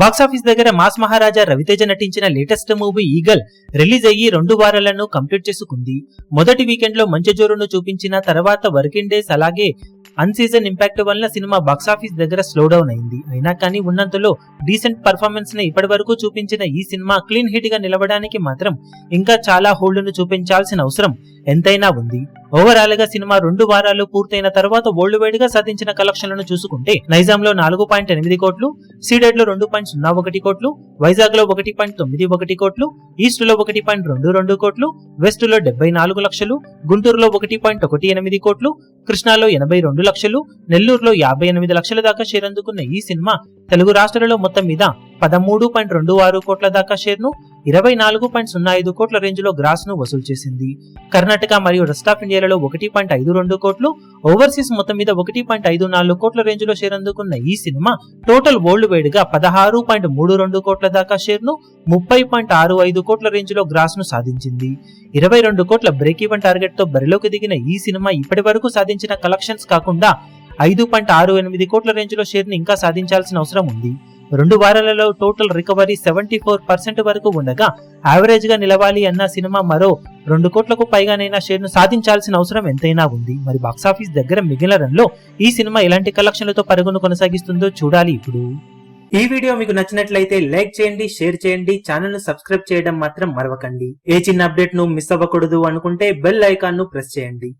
Box office దగ్గర mass మహారాజా రవితేజ నటించిన latest movie eagle release అయ్యి 2 వారాలను కంప్లీట్ చేసుకుంది. మొదటి వీకెండ్ లో మంచి జోరును చూపించిన తర్వాత వర్కింగ్ డేస్ అలాగే అన్ సీజన్ ఇంపాక్ట్ వల్ల సినిమా బాక్సాఫీస్ దగ్గర స్లో డౌన్ అయింది. అయినా కానీ ఉన్నంతలో డీసెంట్ పర్ఫార్మెన్స్ ని ఇప్పటి వరకు చూపించిన ఈ సినిమా క్లీన్ హిట్ గా నిలవడానికి మాత్రం ఇంకా చాలా హోల్డ్ ను చూపించాల్సిన అవసరం ఎంతైనా ఉంది. ఓవరాల్ గా సినిమా 2 వారాలు పూర్తయిన తర్వాత వరల్డ్ వైడ్ గా సాధించిన కలెక్షన్లను చూసుకుంటే నైజాంలో 4.8 కోట్లు, సీడెడ్ లో 2.01 కోట్లు, వైజాగ్ లో 1.91 కోట్లు, ఈస్ట్ లో 1.22 కోట్లు, వెస్ట్ లో 74 లక్షలు, గుంటూరులో 1.18 కోట్లు, కృష్ణాలో 82 లక్షలు, నెల్లూరులో 58 లక్షల దాకా షేర్ అందుకున్న ఈ సినిమా తెలుగు రాష్ట్రాలలో మొత్తం మీద 13.26 కోట్ల దాకా షేర్ ను 24.05 కోట్ల రేంజ్ లో గ్రాస్ ను వసూలు చేసింది. కర్ణాటక మరియు రెస్ట్ ఆఫ్ ఇండియాలలో 1.52 కోట్లు, ఓవర్సీస్ మొత్తం మీద 1.54 కోట్ల రేంజ్ లో షేర్ అందుకున్న ఈ సినిమా టోటల్ వరల్డ్ వైడ్ గా 16.32 కోట్ల దాకా షేర్ ను 30.65 కోట్ల రేంజ్ లో గ్రాస్ ను సాధించింది. 22 కోట్ల బ్రేక్ ఈవెన్ టార్గెట్ తో బరిలోకి దిగిన ఈ సినిమా ఇప్పటి వరకు సాధించిన కలెక్షన్స్ కాకుండా 5.68 కోట్ల రేంజ్ లో షేర్ ని ఇంకా సాధించాల్సిన అవసరం ఉంది. 2 వారాలలో టోటల్ రికవరీ 74% వరకు ఉండగా యావరేజ్ గా నిలవాలి అన్న సినిమా మరో 2 కోట్లకు పైగానైనా షేర్ ను సాధించాల్సిన అవసరం ఎంతైనా ఉంది. మరి బాక్సాఫీస్ దగ్గర మిగిలిన రన్ లో ఈ సినిమా ఎలాంటి కలెక్షన్లతో పరుగును కొనసాగిస్తుందో చూడాలి. ఇప్పుడు ఈ వీడియో మీకు నచ్చినట్లయితే లైక్ చేయండి, షేర్ చేయండి, ఛానల్ ను సబ్స్క్రైబ్ చేయడం మాత్రం మరవకండి. ఏ చిన్న అప్డేట్ ను మిస్ అవ్వకూడదు అనుకుంటే బెల్ ఐకాన్ ను ప్రెస్ చేయండి.